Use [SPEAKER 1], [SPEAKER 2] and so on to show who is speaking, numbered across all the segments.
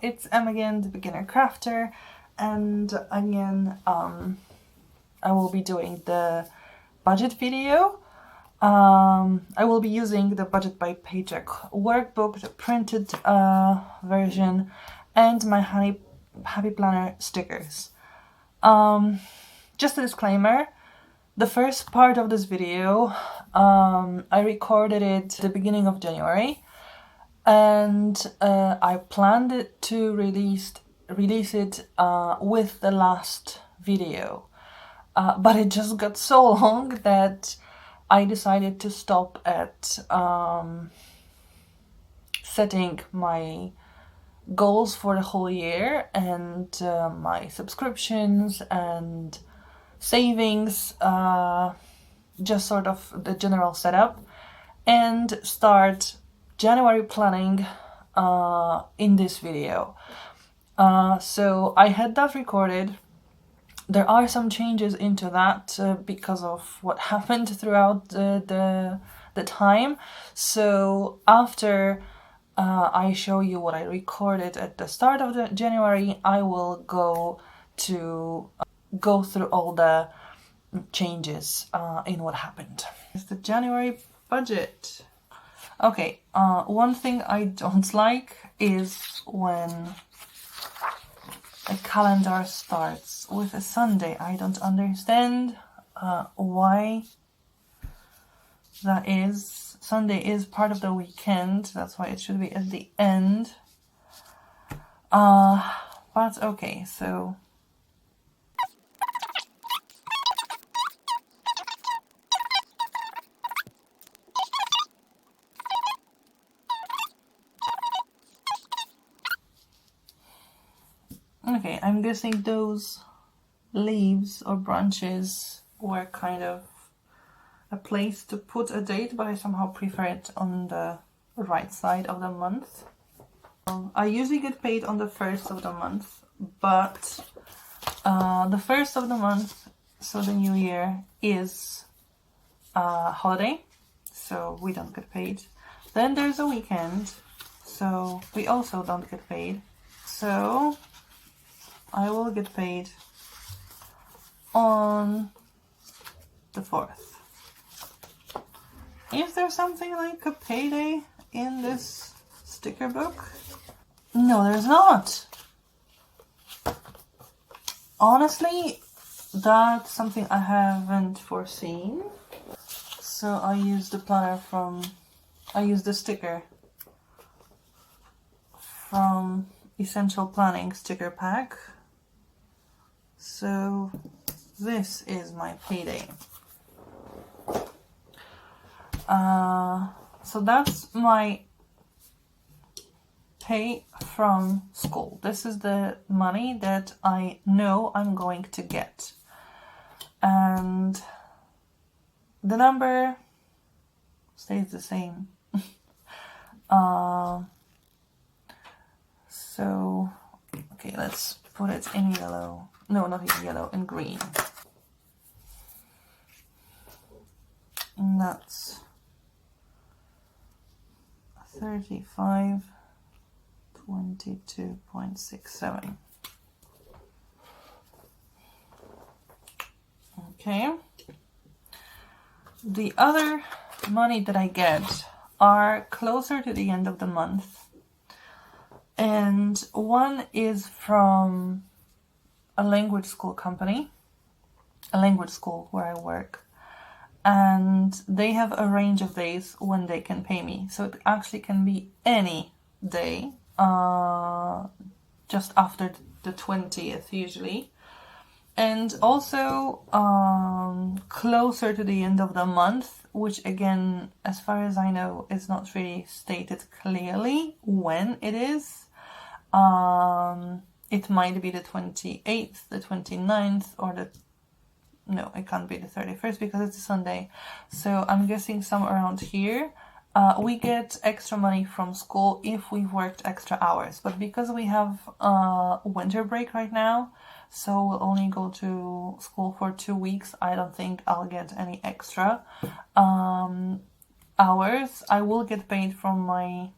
[SPEAKER 1] Hello, it's Em again, the beginner crafter, and again I will be doing the budget video. I will be using the Budget by Paycheck workbook, the printed version, and my Happy Planner stickers. Just a disclaimer, the first part of this video, I recorded it at the beginning of January, and I planned it to release it with the last video, but it just got so long that I decided to stop at setting my goals for the whole year and my subscriptions and savings, just sort of the general setup, and start January planning in this video. So I had that recorded. There are some changes into that because of what happened throughout the time. So after I show you what I recorded at the start of the January, I will go through all the changes in what happened. It's the January budget. Okay, one thing I don't like is when a calendar starts with a Sunday. I don't understand why that is. Sunday is part of the weekend, that's why it should be at the end. But okay, so okay, I'm guessing those leaves or branches were kind of a place to put a date, but I somehow prefer it on the right side of the month. I usually get paid on the 1st of the month, but the 1st of the month, so the new year, is a holiday, so we don't get paid. Then there's a weekend, so we also don't get paid. So I will get paid on the 4th. Is there something like a payday in this sticker book? No, there's not. Honestly, that's something I haven't foreseen. So I use the sticker from Essential Planning sticker pack. So this is my payday. So that's my pay from school. This is the money that I know I'm going to get. And the number stays the same. So, okay, let's put it in yellow. No, not in yellow, in green. And that's 35.22.67. Okay. The other money that I get are closer to the end of the month. And one is from a language school company, a language school where I work. And they have a range of days when they can pay me. So it actually can be any day, just after the 20th usually. And also closer to the end of the month, which again, as far as I know, is not really stated clearly when it is. It might be the 28th, the 29th, or no, it can't be the 31st because it's a Sunday. So I'm guessing somewhere around here. We get extra money from school if we've worked extra hours. But because we have winter break right now, so we'll only go to school for 2 weeks, I don't think I'll get any extra hours. I will get paid from my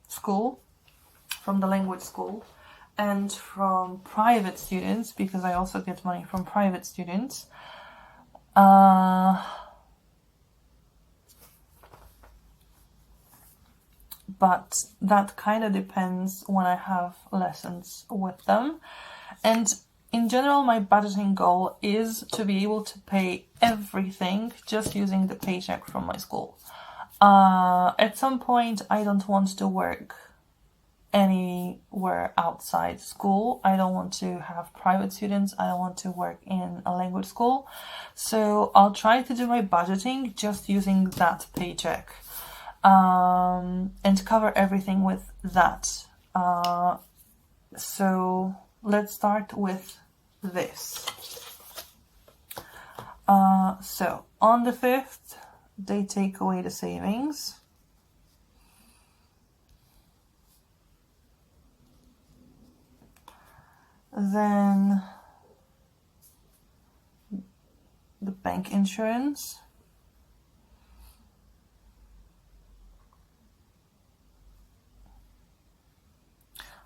[SPEAKER 1] school from the language school and from private students, because I also get money from private students. But that kind of depends when I have lessons with them. And in general, my budgeting goal is to be able to pay everything just using the paycheck from my school. At some point, I don't want to work anywhere outside school. I don't want to have private students. I don't want to work in a language school. So I'll try to do my budgeting just using that paycheck, and cover everything with that. So let's start with this. So on the 5th, they take away the savings. Then the bank insurance.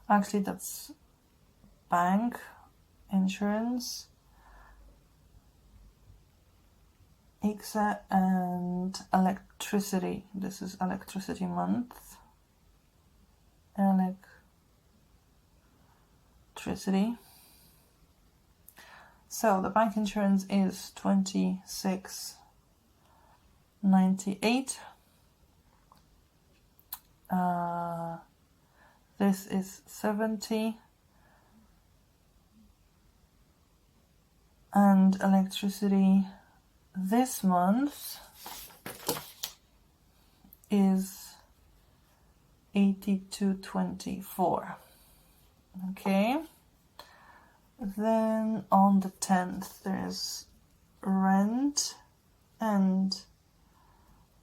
[SPEAKER 1] Actually, that's bank insurance, ICSA, and electricity. This is electricity month. Electricity. So the bank insurance is $26.98. This is 70. And electricity this month is 82.24. Okay. Then on the 10th, there's rent and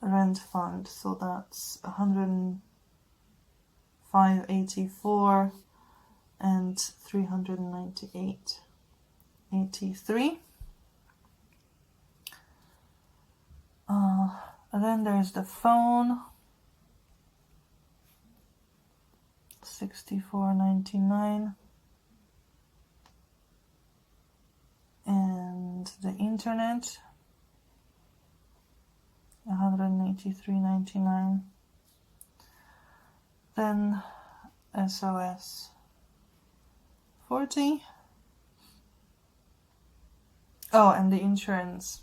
[SPEAKER 1] rent fund. So that's 105.84 and 398.83. And then there's the phone, 64.99, and the internet, 183.99. Then SOS 40. Oh, and the insurance,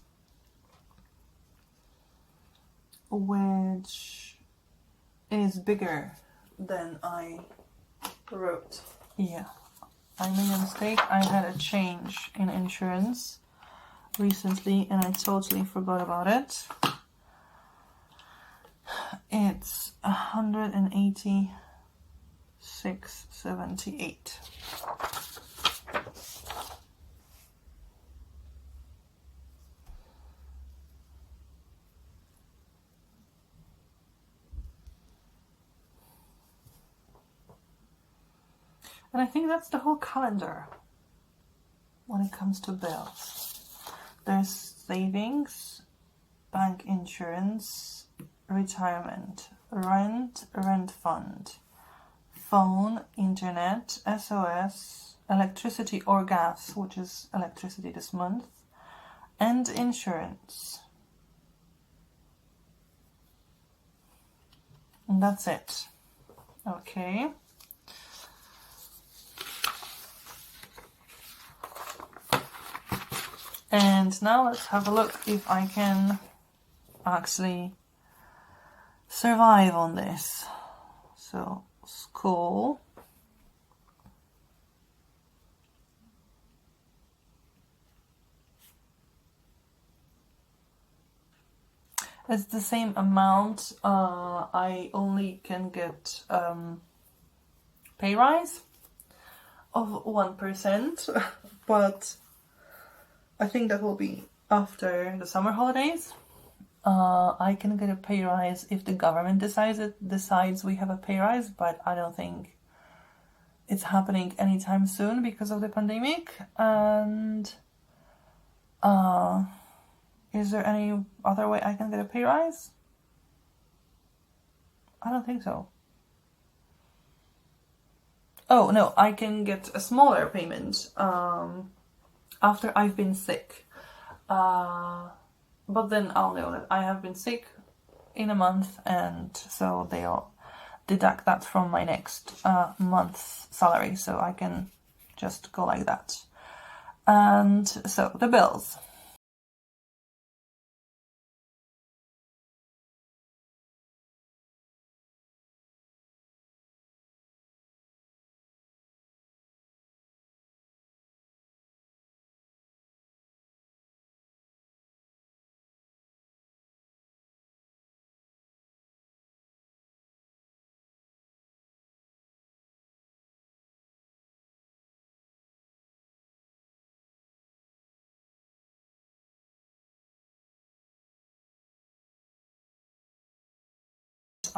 [SPEAKER 1] which is bigger than I wrote. Yeah, I made a mistake. I had a change in insurance recently and I totally forgot about it. It's 186.78. And I think that's the whole calendar when it comes to bills. There's savings, bank insurance, retirement, rent, rent fund, phone, internet, SOS, electricity or gas, which is electricity this month, and insurance. And that's it. Okay. And now let's have a look if I can actually survive on this. So, school. It's the same amount. I only can get pay rise of 1%, but I think that will be after the summer holidays. I can get a pay rise if the government decides we have a pay rise, but I don't think it's happening anytime soon because of the pandemic. And is there any other way I can get a pay rise? I don't think so. Oh no, I can get a smaller payment after I've been sick. But then I'll know that I have been sick in a month, and so they'll deduct that from my next month's salary, so I can just go like that. And so the bills.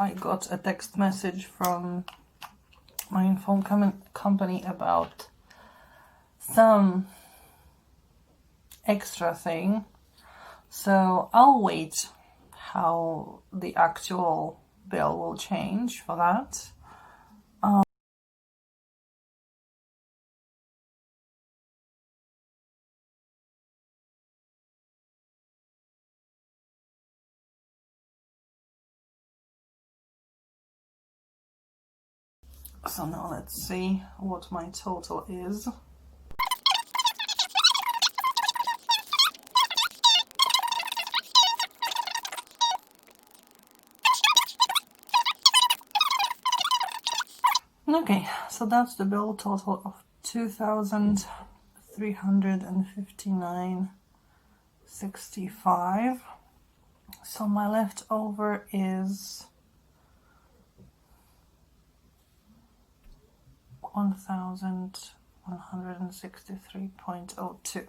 [SPEAKER 1] I got a text message from my phone company about some extra thing, so I'll wait how the actual bill will change for that. So now let's see what my total is. Okay, so that's the bill total of 2,359.65. So my leftover is 1,163.02.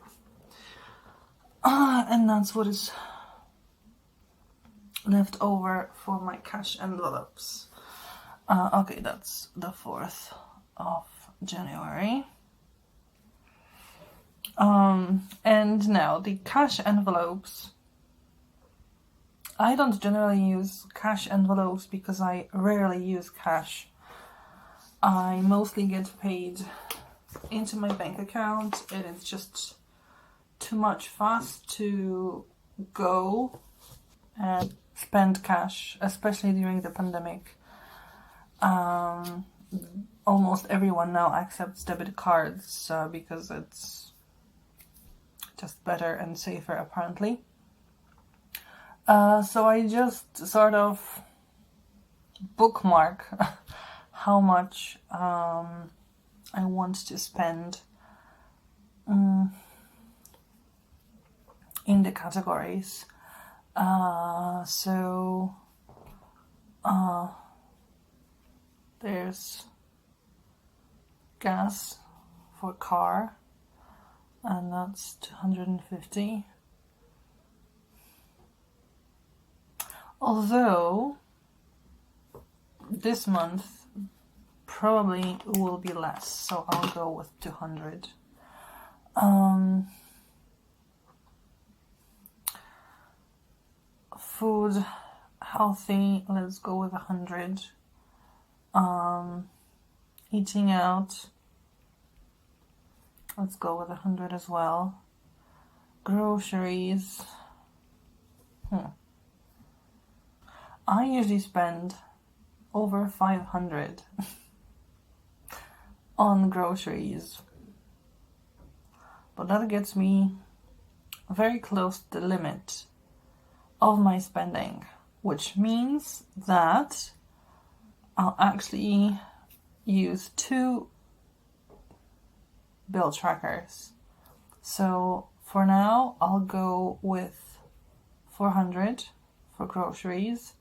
[SPEAKER 1] And that's what is left over for my cash envelopes. Okay, that's the 4th of January. And now the cash envelopes. I don't generally use cash envelopes because I rarely use cash. I mostly get paid into my bank account, and it's just too much fuss to go and spend cash, especially during the pandemic. Almost everyone now accepts debit cards because it's just better and safer, apparently. So I just sort of bookmark how much I want to spend in the categories. There's gas for car, and that's 250. Although this month probably will be less, so I'll go with 200. Food, healthy, let's go with 100. Eating out, let's go with 100 as well. Groceries, I usually spend over 500 on groceries, but that gets me very close to the limit of my spending, which means that I'll actually use 2 bill trackers. So for now, I'll go with 400 for groceries.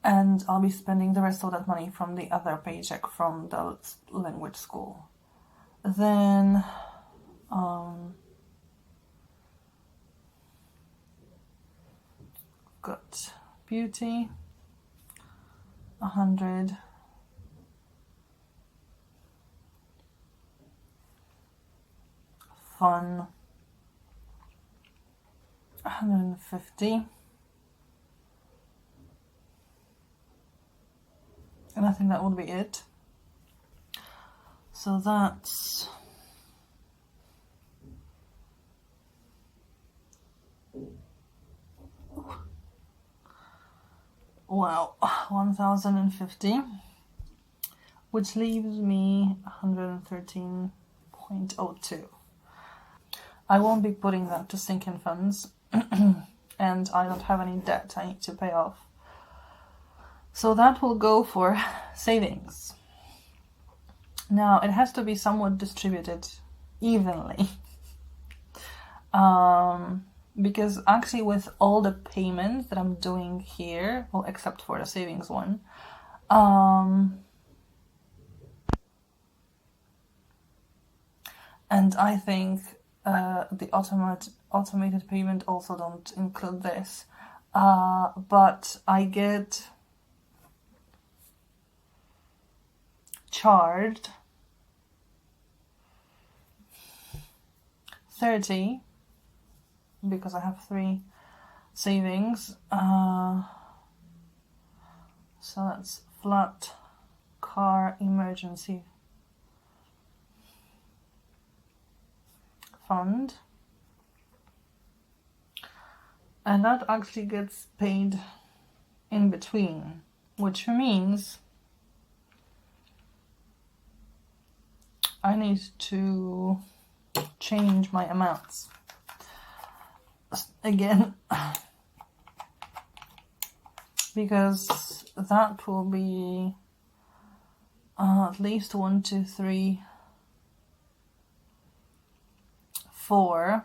[SPEAKER 1] And I'll be spending the rest of that money from the other paycheck from the language school. Then got beauty, 100. Fun, 150. And I think that would be it. So that's wow, 1050, which leaves me 113.02. I won't be putting that to sinking funds, and I don't have any debt I need to pay off. So that will go for savings. Now, it has to be somewhat distributed evenly. Because actually with all the payments that I'm doing here, well, except for the savings one, and I think the automated payment also don't include this, but I get charged 30 because I have 3 savings. So that's flat car emergency fund, and that actually gets paid in between, which means I need to change my amounts again, because that will be at least 1, 2, 3, 4,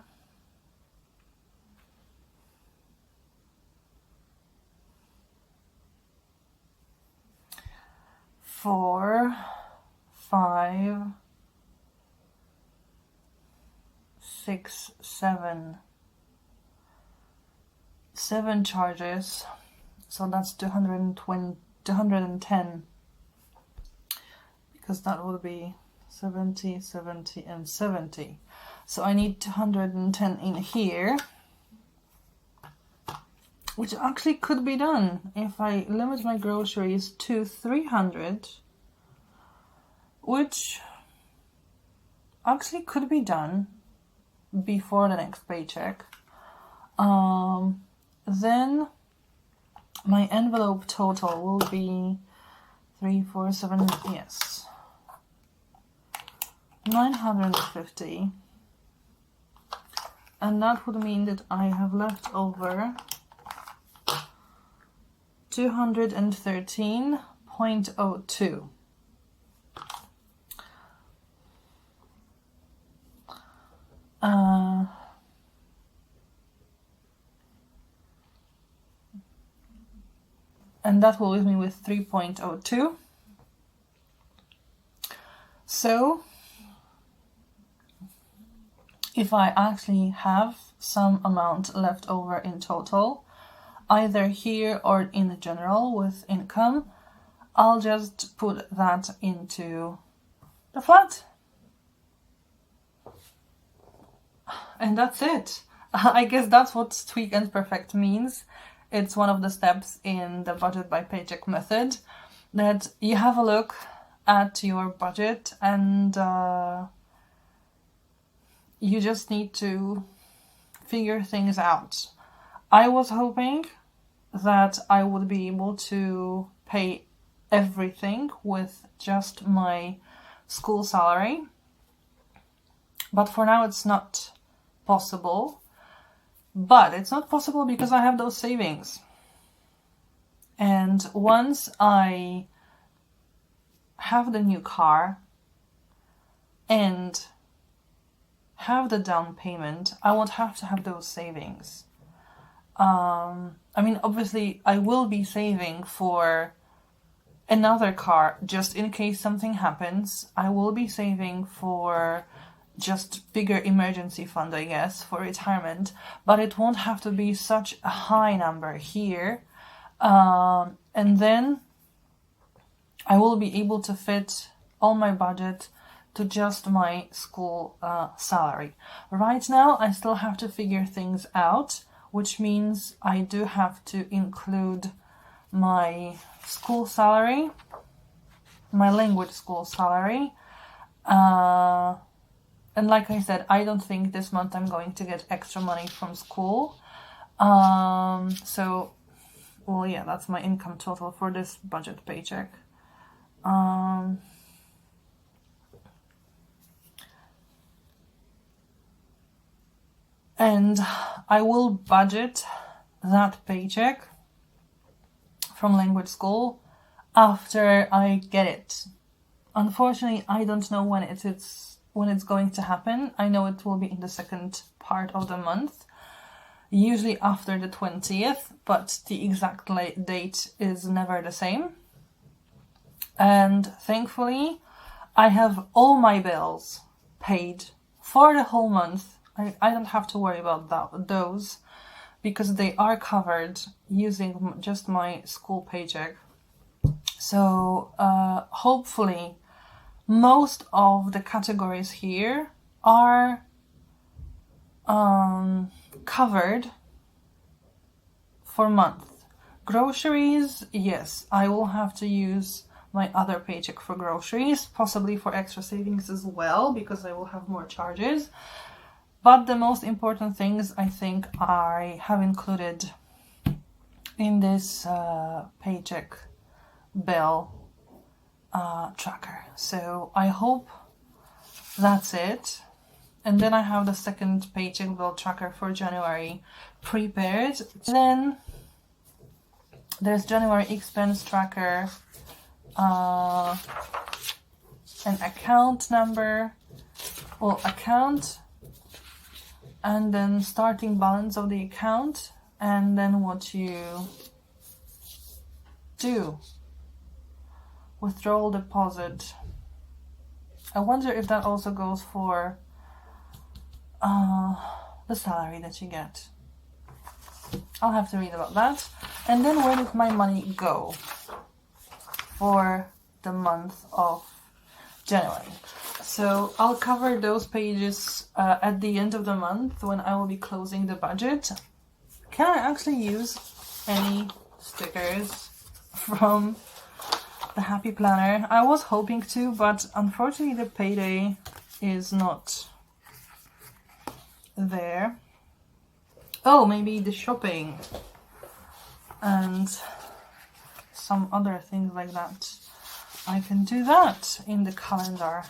[SPEAKER 1] 4, 5, 6, 7 charges. So that's 210, because that would be 70, 70, and 70. So I need 210 in here, which actually could be done if I limit my groceries to 300, which actually could be done before the next paycheck. Then my envelope total will be 3, 4, 7, yes, 950, and that would mean that I have left over 213.02. And that will leave me with 3.02. So if I actually have some amount left over in total, either here or in general with income, I'll just put that into the flat. And that's it. I guess that's what Tweak and Perfect means. It's one of the steps in the budget by paycheck method, that you have a look at your budget and you just need to figure things out. I was hoping that I would be able to pay everything with just my school salary, but for now it's not possible. But it's not possible because I have those savings. And once I have the new car and have the down payment, I won't have to have those savings. I mean, obviously, I will be saving for another car just in case something happens. I will be saving for just bigger emergency fund, I guess, for retirement, but it won't have to be such a high number here. And then I will be able to fit all my budget to just my school salary. Right now, I still have to figure things out, which means I do have to include my school salary my language school salary. And like I said, I don't think this month I'm going to get extra money from school. So, well, yeah, that's my income total for this budget paycheck. And I will budget that paycheck from language school after I get it. Unfortunately, I don't know when it's going to happen. I know it will be in the second part of the month, usually after the 20th, but the exact date is never the same. And thankfully, I have all my bills paid for the whole month. I don't have to worry about those because they are covered using just my school paycheck. So hopefully most of the categories here are covered for a month. Groceries, yes, I will have to use my other paycheck for groceries, possibly for extra savings as well, because I will have more charges. But the most important things I think I have included in this paycheck bill tracker. So I hope that's it. And then I have the second paycheck bill tracker for January prepared. Then there's January expense tracker, an account number, well, account, and then starting balance of the account, and then what you do. Withdrawal deposit. I wonder if that also goes for the salary that you get. I'll have to read about that. And then where did my money go for the month of January? So I'll cover those pages at the end of the month when I will be closing the budget. Can I actually use any stickers from the Happy Planner? I was hoping to, but unfortunately the payday is not there. Oh, maybe the shopping and some other things like that. I can do that in the calendar.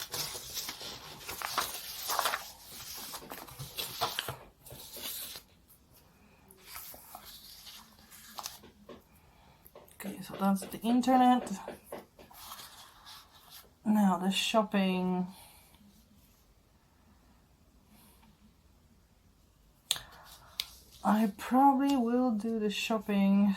[SPEAKER 1] Okay, so that's the internet. Now the shopping. I probably will do the shopping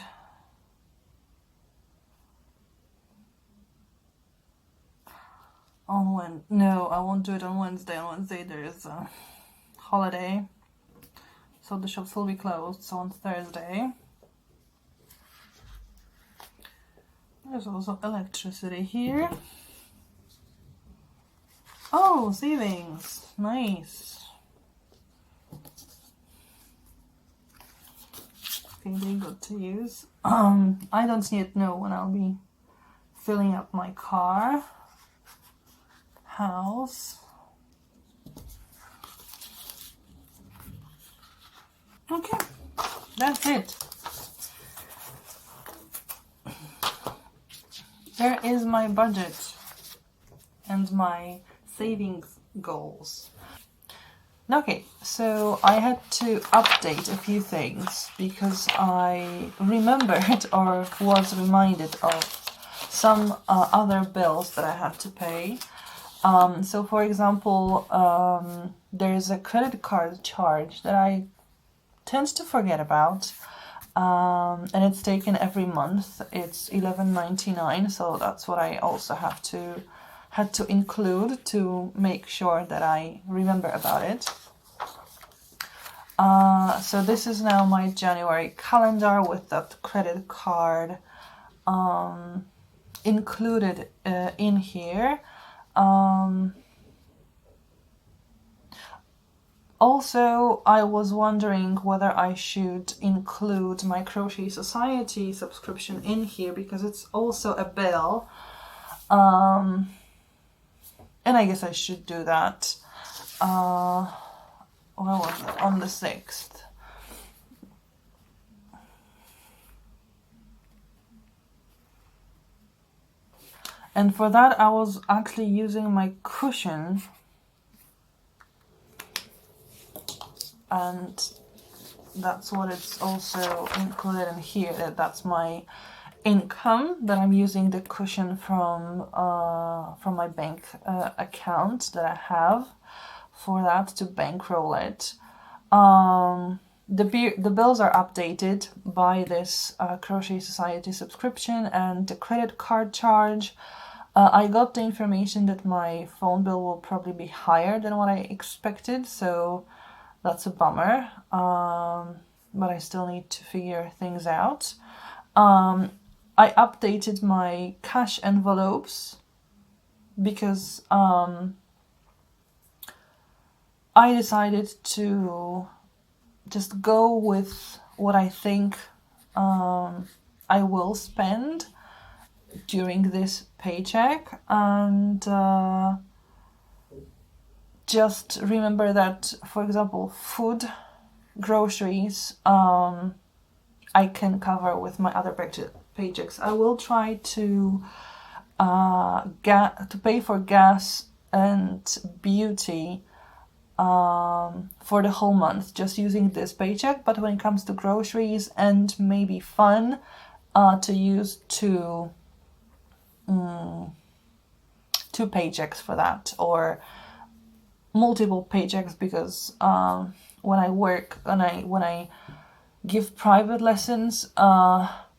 [SPEAKER 1] on Wednesday. No, I won't do it on Wednesday. On Wednesday there is a holiday, so the shops will be closed. So on Thursday. There's also electricity here. Oh, savings. Nice. Really good to use. I don't yet know when I'll be filling up my car. House. Okay, that's it. There is my budget and my savings goals. Okay, so I had to update a few things because I remembered or was reminded of some other bills that I had to pay. So for example, there's a credit card charge that I tend to forget about, and it's taken every month. It's $11.99, so that's what I also had to include to make sure that I remember about it. So this is now my January calendar with that credit card included in here. Also, I was wondering whether I should include my Crochet Society subscription in here because it's also a bill And I guess I should do that. What was it? On the 6th. And for that, I was actually using my cushion. And that's what it's also included in here. That's my income that I'm using the cushion from my bank account that I have for that to bankroll it. The bills are updated by this Crochet Society subscription and the credit card charge. I got the information that my phone bill will probably be higher than what I expected, so that's a bummer. But I still need to figure things out. I updated my cash envelopes because I decided to just go with what I think I will spend during this paycheck, and just remember that, for example, food, groceries, I can cover with my other paychecks. I will try to pay for gas and beauty for the whole month, just using this paycheck. But when it comes to groceries and maybe fun, to use two paychecks for that, or multiple paychecks, because when I give private lessons,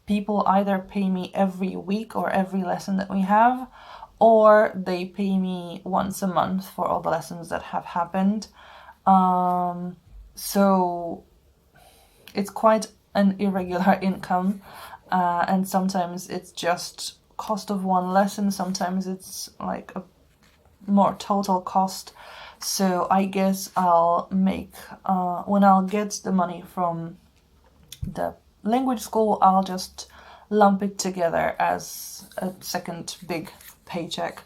[SPEAKER 1] people either pay me every week or every lesson that we have, or they pay me once a month for all the lessons that have happened. So it's quite an irregular income, and sometimes it's just cost of one lesson, sometimes it's like a more total cost. So I guess I'll make, when I'll get the money from the language school, I'll just lump it together as a second big paycheck.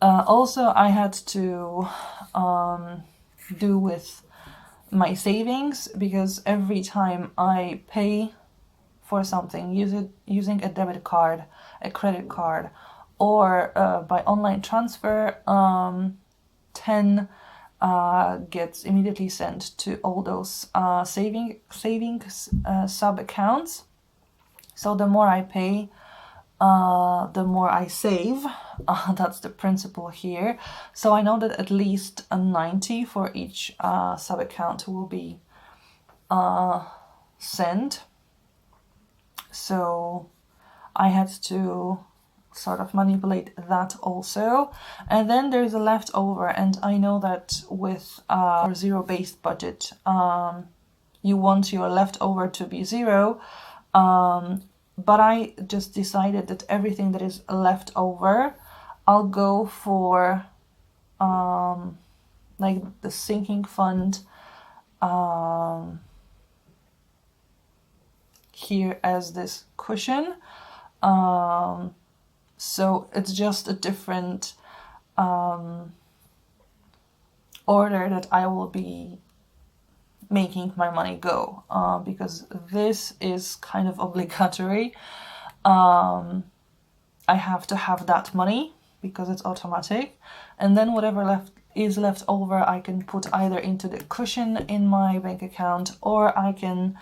[SPEAKER 1] Also, I had to do with my savings, because every time I pay for something using a debit card, a credit card, or by online transfer, 10 gets immediately sent to all those savings sub accounts. So the more I pay, the more I save. That's the principle here. So I know that at least a 90 for each sub account will be sent. So I had to sort of manipulate that also. And then there's a leftover, and I know that with a zero-based budget, you want your leftover to be zero, but I just decided that everything that is left over, I'll go for like the sinking fund here as this cushion. So it's just a different order that I will be making my money go, because this is kind of obligatory. I have to have that money because it's automatic, and then whatever is left over I can put either into the cushion in my bank account, or I can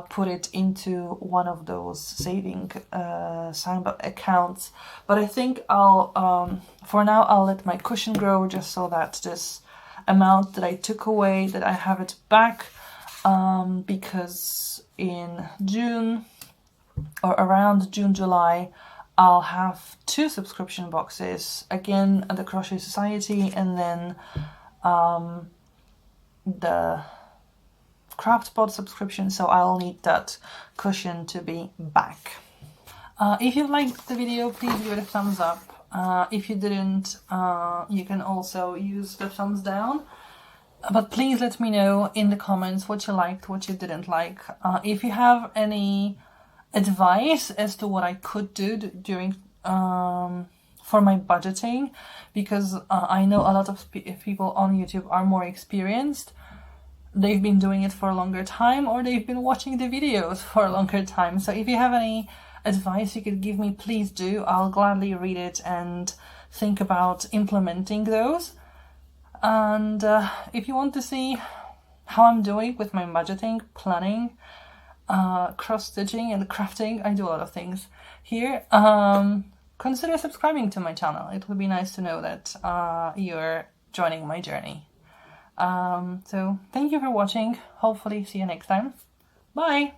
[SPEAKER 1] put it into one of those saving sign-up accounts. But I think I'll, for now, I'll let my cushion grow, just so that this amount that I took away, that I have it back, because in June, or around June, July, I'll have 2 subscription boxes, again at the Crochet Society, and then the CraftPod subscription, so I'll need that cushion to be back. If you liked the video, please give it a thumbs up. If you didn't, you can also use the thumbs down. But please let me know in the comments what you liked, what you didn't like. If you have any advice as to what I could do during for my budgeting, because I know a lot of people on YouTube are more experienced. They've been doing it for a longer time, or they've been watching the videos for a longer time. So if you have any advice you could give me, please do. I'll gladly read it and think about implementing those. And if you want to see how I'm doing with my budgeting, planning, cross-stitching and crafting, I do a lot of things here, consider subscribing to my channel. It would be nice to know that you're joining my journey. So thank you for watching. Hopefully see you next time. Bye!